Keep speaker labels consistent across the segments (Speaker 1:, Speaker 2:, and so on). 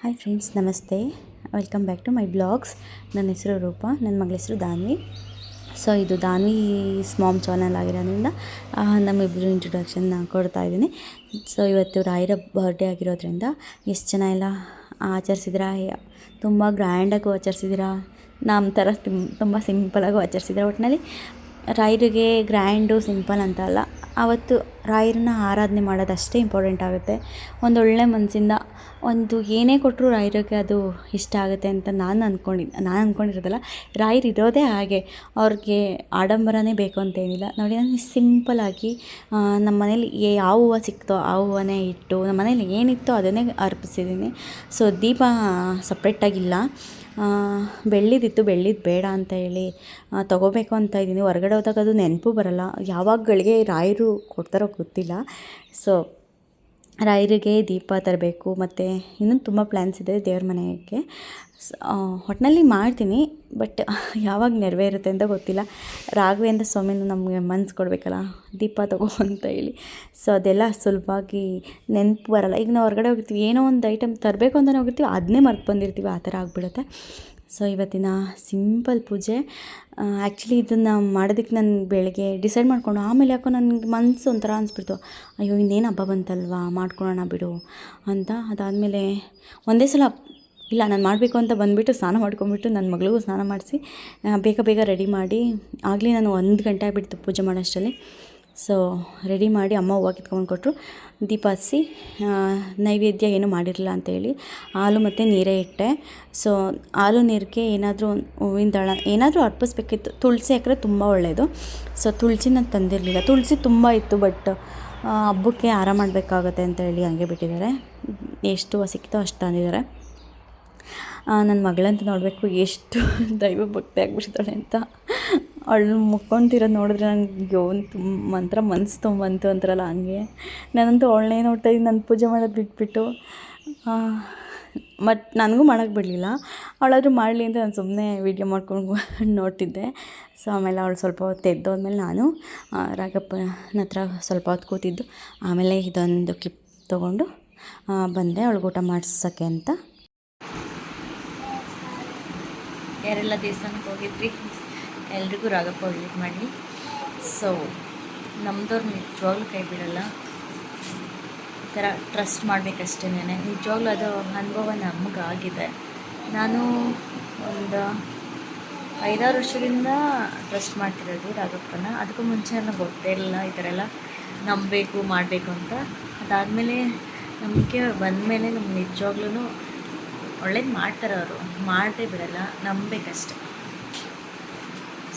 Speaker 1: Hi friends, ನಮಸ್ತೆ. Welcome back to my blogs. ನನ್ನ ಹೆಸರು ರೂಪ, ನನ್ನ ಮಗಳ ಹೆಸರು ದಾನ್ವಿ. ಸೊ ಇದು ದಾನ್ವಿ ಸ್ಮಾಮ್ ಚಾನಲ್ ಆಗಿರೋದ್ರಿಂದ ನಮ್ಮಿಬ್ಬರು ಇಂಟ್ರೊಡಕ್ಷನ್ನ ಕೊಡ್ತಾಯಿದ್ದೀನಿ. ಸೊ ಇವತ್ತು ರಾಯರ ಬರ್ಡೇ ಆಗಿರೋದ್ರಿಂದ ಎಷ್ಟು ಜನ ಎಲ್ಲ ಆಚರಿಸಿದಿರಾ, ತುಂಬ ಗ್ರ್ಯಾಂಡಾಗೂ ಆಚರಿಸಿದಿರಾ, ನಮ್ಮ ಥರ ತುಂಬ ಸಿಂಪಲಾಗೂ ಆಚರಿಸಿದಿರಾ. ಒಟ್ಟಿನಲ್ಲಿ ರಾಯರಿಗೆ ಗ್ರ್ಯಾಂಡು ಸಿಂಪಲ್ ಅಂತ ಅಲ್ಲ, ಆವತ್ತು ರಾಯರನ್ನ ಆರಾಧನೆ ಮಾಡೋದು ಅಷ್ಟೇ ಇಂಪಾರ್ಟೆಂಟ್ ಆಗುತ್ತೆ. ಒಂದೊಳ್ಳೆ ಮನಸ್ಸಿಂದ ಒಂದು ಏನೇ ಕೊಟ್ಟರು ರಾಯರಿಗೆ ಅದು ಇಷ್ಟ ಆಗುತ್ತೆ ಅಂತ ನಾನು ಅಂದ್ಕೊಂಡಿರೋದಲ್ಲ. ರಾಯರು ಇರೋದೇ ಹಾಗೆ, ಅವ್ರಿಗೆ ಆಡಂಬರನೇ ಬೇಕು ಅಂತೇನಿಲ್ಲ. ನೋಡಿ, ನಾನು ಸಿಂಪಲಾಗಿ ನಮ್ಮ ಮನೇಲಿ ಯಾವ ಹೂವು ಸಿಕ್ತೋ ಆ ಹೂವನ್ನೇ ಇಟ್ಟು ನಮ್ಮ ಮನೇಲಿ ಏನಿತ್ತೋ ಅದನ್ನೇ ಅರ್ಪಿಸಿದ್ದೀನಿ. ಸೊ ದೀಪ ಸಪ್ರೇಟಾಗಿಲ್ಲ, ಬೆಳ್ಳಿದಿತ್ತು, ಬೆಳ್ಳಿದು ಬೇಡ ಅಂತ ಹೇಳಿ ತೊಗೋಬೇಕು ಅಂತ ಇದ್ದೀನಿ. ಹೊರಗಡೆ ಹೋದಾಗ ಅದು ನೆನಪು ಬರೋಲ್ಲ, ಯಾವಾಗಗಳಿಗೆ ರಾಯರು ಕೊಡ್ತಾರೋ ಗೊತ್ತಿಲ್ಲ. ಸೊ ರಾಯರಿಗೆ ದೀಪ ತರಬೇಕು, ಮತ್ತು ಇನ್ನೂ ತುಂಬ ಪ್ಲ್ಯಾನ್ಸ್ ಇದೆ ದೇವ್ರ ಮನೆಗೆ. ಒಟ್ಟಿನಲ್ಲಿ ಮಾಡ್ತೀನಿ, ಬಟ್ ಯಾವಾಗ ನೆರವೇರುತ್ತೆ ಅಂತ ಗೊತ್ತಿಲ್ಲ. ರಾಘವೇಂದ್ರ ಸ್ವಾಮಿನೂ ನಮಗೆ ಮನ್ಸು ಕೊಡಬೇಕಲ್ಲ, ದೀಪ ತಗೋ ಅಂತ ಹೇಳಿ. ಸೊ ಅದೆಲ್ಲ ಸುಲಭವಾಗಿ ನೆನಪು ಬರೋಲ್ಲ. ಈಗ ನಾವು ಹೊರಗಡೆ ಹೋಗ್ತೀವಿ, ಏನೋ ಒಂದು ಐಟಮ್ ತರಬೇಕು ಅಂತಲೇ ಹೋಗಿರ್ತೀವಿ, ಅದನ್ನೇ ಮರ್ತು ಬಂದಿರ್ತೀವಿ, ಆ ಥರ ಆಗಿಬಿಡುತ್ತೆ. ಸೊ ಇವತ್ತಿನ ಸಿಂಪಲ್ ಪೂಜೆ. ಆ್ಯಕ್ಚುಲಿ ಇದನ್ನು ಮಾಡೋದಕ್ಕೆ ನಾನು ಬೆಳಗ್ಗೆ ಡಿಸೈಡ್ ಮಾಡಿಕೊಂಡು, ಆಮೇಲೆ ಯಾಕೋ ನನಗೆ ಮನಸ್ಸು ಒಂಥರ ಅನಿಸ್ಬಿಡ್ತು, ಅಯ್ಯೋ ಇನ್ನೇನು ಹಬ್ಬ ಬಂತಲ್ವಾ, ಮಾಡ್ಕೊಳ್ಳೋಣ ಬಿಡು ಅಂತ. ಅದಾದಮೇಲೆ ಒಂದೇ ಸಲ ಇಲ್ಲ, ನಾನು ಮಾಡಬೇಕು ಅಂತ ಬಂದುಬಿಟ್ಟು ಸ್ನಾನ ಮಾಡ್ಕೊಂಬಿಟ್ಟು ನನ್ನ ಮಗಳಿಗೂ ಸ್ನಾನ ಮಾಡಿಸಿ ಬೇಗ ಬೇಗ ರೆಡಿ ಮಾಡಿ, ಆಗಲೇ ನಾನು 1 ಗಂಟೆ ಆಗಿಬಿಡ್ತು ಪೂಜೆ ಮಾಡೋಷ್ಟರಲ್ಲಿ. ಸೊ ರೆಡಿ ಮಾಡಿ ಅಮ್ಮ ಹೂವು ಕಿತ್ಕೊಂಡು ಕೊಟ್ಟರು. ದೀಪ ಹಚ್ಚಿ ನೈವೇದ್ಯ ಏನೂ ಮಾಡಿರಲಿಲ್ಲ ಅಂತೇಳಿ ಹಾಲು ಮತ್ತು ನೀರೇ ಇಟ್ಟೆ. ಸೊ ಹಾಲು ನೀರಿಗೆ ಏನಾದರೂ ಹೂವಿನ ದಳ ಏನಾದರೂ ಅರ್ಪಿಸ್ಬೇಕಿತ್ತು. ತುಳಸಿ ಹಾಕಿದ್ರೆ ತುಂಬ ಒಳ್ಳೆಯದು. ಸೊ ತುಳಸಿನ ತಂದಿರಲಿಲ್ಲ, ತುಳಸಿ ತುಂಬ ಇತ್ತು, ಬಟ್ ಹಬ್ಬಕ್ಕೆ ಹಾರ ಮಾಡಬೇಕಾಗತ್ತೆ ಅಂತ ಹೇಳಿ ಹಂಗೆ ಬಿಟ್ಟಿದ್ದಾರೆ. ಎಷ್ಟು ಸಿಕ್ತೋ ಅಷ್ಟು ತಂದಿದ್ದಾರೆ. ನನ್ನ ಮಗಳಂತ ನೋಡಬೇಕು ಎಷ್ಟು ದೈವ ಭಕ್ತಿ ಆಗಿಬಿಡ್ತಾಳೆ ಅಂತ. ಅವಳು ಮುಕ್ಕೊಂತಿರೋದು ನೋಡಿದ್ರೆ ನನಗೆ ಒಂಥರ ಮನಸ್ಸು ತೊಗೊಂಬಂತು ಅಂತಾರಲ್ಲ, ಹಂಗೆ ನಾನಂತೂ ಅವಳನ್ನೇ ನೋಡ್ತಾಯಿದ್ದೀನಿ. ನನ್ನ ಪೂಜೆ ಮಾಡೋದು ಬಿಟ್ಬಿಟ್ಟು ಮತ್ತು ನನಗೂ ಮಾಡೋಕ್ಕೆ ಬಿಡಲಿಲ್ಲ. ಅವಳಾದರೂ ಮಾಡಲಿ ಅಂತ ನಾನು ಸುಮ್ಮನೆ ವೀಡಿಯೋ ಮಾಡ್ಕೊಂಡು ನೋಡ್ತಿದ್ದೆ. ಸೊ ಆಮೇಲೆ ಅವಳು ಸ್ವಲ್ಪ ಹೊತ್ತು ಎದ್ದೋದ್ಮೇಲೆ ನಾನು ರಾಘಪ್ಪನ ಹತ್ರ ಸ್ವಲ್ಪ ಹೊತ್ತು ಕೂತಿದ್ದು. ಆಮೇಲೆ ಇದೊಂದು ಕ್ಲಿಪ್ ತೊಗೊಂಡು ಬಂದೆ ಅವಳಿಗೆ ಊಟ ಮಾಡಿಸೋಕ್ಕೆ ಅಂತ. ಯಾರೆಲ್ಲ ದೇವಸ್ಥಾನಕ್ಕೆ ಹೋಗಿದ್ರಿ, ಎಲ್ರಿಗೂ ರಾಘಪ್ಪ ಒಳ್ಳೇದು ಮಾಡಲಿ. ಸೊ ನಮ್ಮದವ್ರು ನಿಜವಾಗ್ಲೂ ಕೈ ಬಿಡೋಲ್ಲ, ಈ ಥರ ಟ್ರಸ್ಟ್ ಮಾಡಬೇಕಷ್ಟೇನೆ. ನಿಜವಾಗ್ಲೂ ಅದು ಅನುಭವ ನಮಗಾಗಿದೆ. ನಾನು ಒಂದು 5-6 ವರ್ಷದಿಂದ ಟ್ರಸ್ಟ್ ಮಾಡ್ತಿರೋದು ರಾಘಪ್ಪನ. ಅದಕ್ಕೂ ಮುಂಚೆ ನನಗೆ ಗೊತ್ತೇ ಇರಲಿಲ್ಲ ಈ ಥರ ಎಲ್ಲ ನಂಬಬೇಕು ಮಾಡಬೇಕು ಅಂತ. ಅದಾದಮೇಲೆ ನಂಬಿಕೆ ಬಂದಮೇಲೆ ನಮ್ಗೆ ನಿಜವಾಗ್ಲೂ ಒಳ್ಳೇದು ಮಾಡ್ತಾರೆ ಅವರು, ಮಾಡದೇ ಬಿಡಲ್ಲ, ನಂಬಬೇಕಷ್ಟೆ.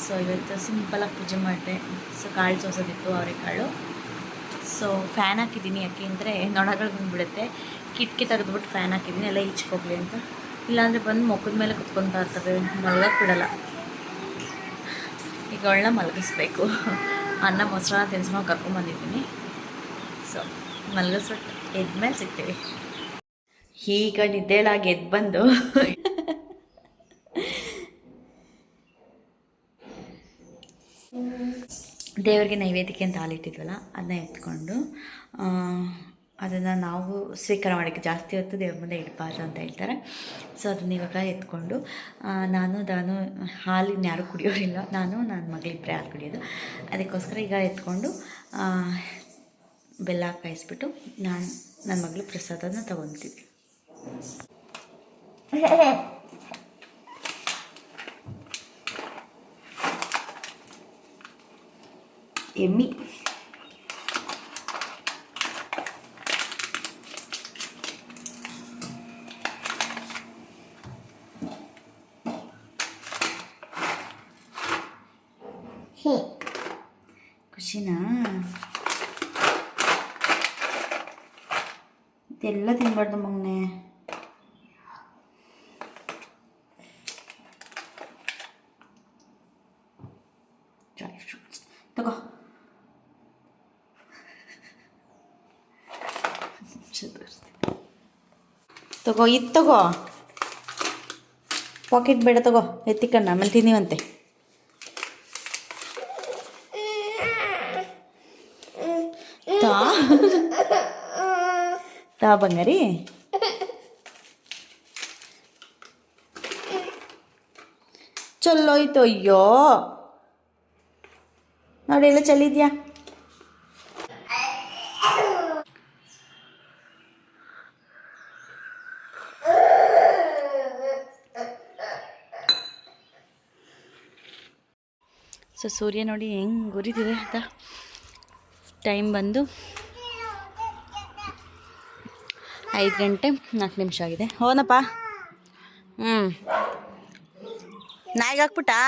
Speaker 1: ಸೊ ಇವತ್ತು ಸಿಂಪಲಾಗಿ ಪೂಜೆ ಮಾಡಿದೆ. ಸೊ ಕಾಳು ಸೋಸೋದಿತ್ತು, ಅವರೆಕಾಳು. ಸೊ ಫ್ಯಾನ್ ಹಾಕಿದ್ದೀನಿ, ಯಾಕೆ ಅಂದರೆ ನೊಣಗಳು ಬಂದುಬಿಡುತ್ತೆ. ಕಿಟಕಿ ತೆಗೆದುಬಿಟ್ಟು ಫ್ಯಾನ್ ಹಾಕಿದ್ದೀನಿ, ಎಲ್ಲ ಈಚ್ಕೋಗ್ಲಿ ಅಂತ. ಇಲ್ಲಾಂದರೆ ಬಂದು ಮುಖದ ಮೇಲೆ ಕುತ್ಕೊತಾ ಇರ್ತವೆ, ಮಲಗಕ್ಕೆ ಬಿಡಲ್ಲ. ಈಗ ಅವಳನ್ನ ಮಲಗಿಸ್ಬೇಕು. ಅನ್ನ ಮೊಸರನ್ನ ತಿನ್ಸ್ಕೊಂಡು ಕರ್ಕೊಂಬಂದಿದ್ದೀನಿ. ಸೊ ಮಲಗಿಸ್ಬಿಟ್ಟು ಎದ್ಮೇಲೆ ಸಿಗ್ತೀವಿ. ಈಗ ನಿದ್ದೆಲಾಗಿ ಎದ್ದು ಬಂದು ದೇವರಿಗೆ ನೈವೇದ್ಯಕ್ಕೆ ಅಂತ ಹಾಲಿಟ್ಟಿದ್ವಲ್ಲ, ಅದನ್ನ ಎತ್ಕೊಂಡು ಅದನ್ನು ನಾವು ಸ್ವೀಕಾರ ಮಾಡೋಕ್ಕೆ ಜಾಸ್ತಿ ಹೊತ್ತು ದೇವ್ರ ಮುಂದೆ ಇಡಬಾರ್ದು ಅಂತ ಹೇಳ್ತಾರೆ. ಸೊ ಅದನ್ನ ಇವಾಗ ಎತ್ಕೊಂಡು ನಾನು ಹಾಲಿನ ಯಾರೂ ಕುಡಿಯೋರಿಲ್ಲ, ನನ್ನ ಮಗಳಿಬ್ಬರೇ ಹಾಲು ಕುಡಿಯೋದು. ಅದಕ್ಕೋಸ್ಕರ ಈಗ ಎತ್ಕೊಂಡು ಬೆಲ್ಲ ಕಾಯಿಸ್ಬಿಟ್ಟು ನನ್ನ ಮಗಳು ಪ್ರಸಾದನ ತೊಗೊತಿದ್ವಿ. ಎಮ್ಮಿ ಖುಷಿನಾ? ಇದೆಲ್ಲ ತಿನ್ಬಾರ್ದು ಮಗನೇ. ಡ್ರೈ ಫ್ರೂಟ್ಸ್ ತಗೋ. ತಗೋ, ಇದು ತಗೋ, ಪಾಕೆಟ್ ಬೇಡ, ತಗೋ, ಎತ್ತಿಕಣ್ಣ, ಆಮೇಲೆ ತಿನ್ನಿವಂತೆ. ತಾ ಬಂಗಾರಿ ಚಲ್ಲೋಯ್ತು. ಅಯ್ಯೋ ನೋಡಿ ಎಲ್ಲ ಚಲ್ಲಿದ್ಯಾ. ಸೊ ಸೂರ್ಯ ನೋಡಿ ಹೆಂಗೆ ಉರಿದಿದೆ ಅಂತ. ಟೈಮ್ ಬಂದು 5 ಗಂಟೆ 4 ನಿಮಿಷ ಆಗಿದೆ. ಹೋನಪ್ಪ. ನಾಯಿಗೆ ಹಾಕ್ಬಿಟ್ಟಾ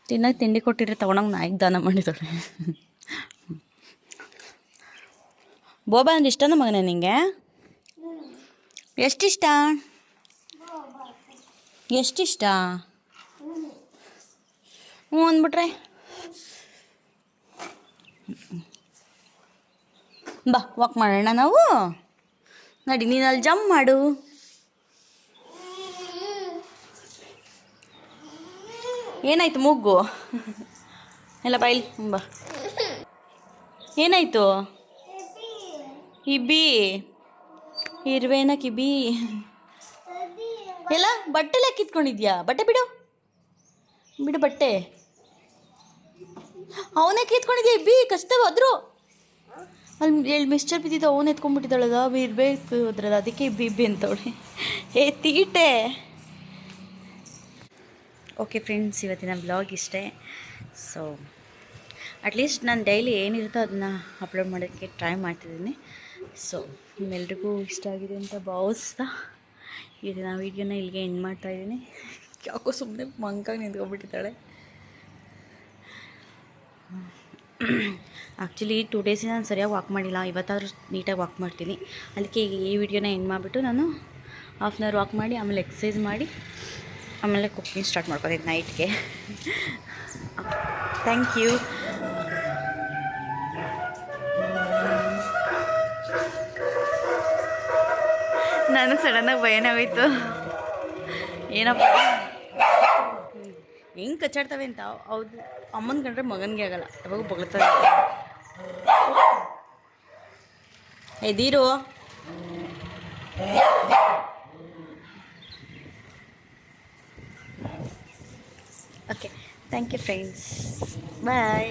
Speaker 1: ತಿನ್ನೋಕೆ ತಿಂಡಿ ಕೊಟ್ಟಿದ್ರೆ ತೊಗೊಂಡೋಗಿ ನಾಯಿಗೆ ದಾನ ಮಾಡಿದಳು. ಬೋಬಾ ಅಂದ್ರೆ ಇಷ್ಟನ ಮಗನೇ ನಿಂಗೆ? ಎಷ್ಟಿಷ್ಟ? ಎಷ್ಟಿಷ್ಟ? ಹ್ಞೂ ಅಂದ್ಬಿಟ್ರೆ ಬಾ ವಾಕ್ ಮಾಡೋಣ ನಾವು. ನಡಿ ನೀನು ಅಲ್ಲಿ ಜಂಪ್ ಮಾಡು. ಏನಾಯ್ತು ಮೂಗು? ಎಲ್ಲ ಬಾಯಿಲಿ ಬಾ. ಏನಾಯ್ತು? ಕಿಬಿ ಇರುವೇನ ಕಿಬಿ ಎಲ್ಲ ಬಟ್ಟೆಲ್ಲ ಕಿತ್ಕೊಂಡಿದ್ಯಾ? ಬಟ್ಟೆ ಬಿಡು ಬಿಡು ಬಟ್ಟೆ. ಅವನೇ ಕಿತ್ಕೊಂಡಿದ್ಯಾ ಇಬ್ಬಿ ಕಷ್ಟವ ಅದ್ರು ಅಲ್ಲಿ ಮಿಸ್ಚರ್ ಬಿದ್ದಿದ್ದು ಅವನು ಎತ್ಕೊಂಡ್ಬಿಟ್ಟಿದ್ದಾಳದ ಇರಬೇಕು ಅದ್ರದ್ದು, ಅದಕ್ಕೆ ಇಬ್ಬಿ ಅಂತವಳೆ. ತೀಟೆ. ಓಕೆ ಫ್ರೆಂಡ್ಸ್, ಇವತ್ತಿನ ಬ್ಲಾಗ್ ಇಷ್ಟೇ. ಸೊ ಅಟ್ಲೀಸ್ಟ್ ನಾನು ಡೈಲಿ ಏನಿರುತ್ತೋ ಅದನ್ನು ಅಪ್ಲೋಡ್ ಮಾಡೋಕ್ಕೆ ಟ್ರೈ ಮಾಡ್ತಿದ್ದೀನಿ. ಸೊ ನಿಮ್ಮೆಲ್ರಿಗೂ ಇಷ್ಟ ಆಗಿದೆ ಅಂತ ಭಾವಿಸ್ತಾ ಇದನ್ನು ವೀಡಿಯೋನ ಇಲ್ಲಿಗೆ ಎಂಡ್ ಮಾಡ್ತಾಯಿದ್ದೀನಿ. ಯಾಕೋ ಸುಮ್ಮನೆ ಮಂಕಾಗಿ ನಿಂತ್ಕೊಂಡ್ಬಿಟ್ಟಿದ್ದಾಳೆ. ಆ್ಯಕ್ಚುಲಿ 2 ಡೇಸಿಂದ ನಾನು ಸರಿಯಾಗಿ ವಾಕ್ ಮಾಡಿಲ್ಲ. ಇವತ್ತಾದರೂ ನೀಟಾಗಿ ವಾಕ್ ಮಾಡ್ತೀನಿ. ಅದಕ್ಕೆ ಈ ವಿಡಿಯೋನ ಎಂಡ್ ಮಾಡಿಬಿಟ್ಟು ನಾನು ಹಾಫ್ ಆನ್ ಅವರ್ ವಾಕ್ ಮಾಡಿ ಆಮೇಲೆ ಎಕ್ಸಸೈಸ್ ಮಾಡಿ ಆಮೇಲೆ ಕುಕ್ಕಿಂಗ್ ಸ್ಟಾರ್ಟ್ ಮಾಡ್ಕೊತೀನಿ ನೈಟ್ಗೆ. Thank you. ನನಗೆ ಸಡನ್ನಾಗಿ ಭಯನೇ ಆಗೋಯ್ತು. ಏನಪ್ಪ ಹೆಂಗೆ ಕಚ್ಚಾಡ್ತವೆ ಅಂತ. ಹೌದು, ಅಮ್ಮನ ಕಂಡ್ರೆ ಮಗನಿಗೆ ಆಗಲ್ಲ, ಯಾವಾಗ ಬೊಗಳ್ತವೆ. ಎದೀರು. Okay, thank you friends, bye.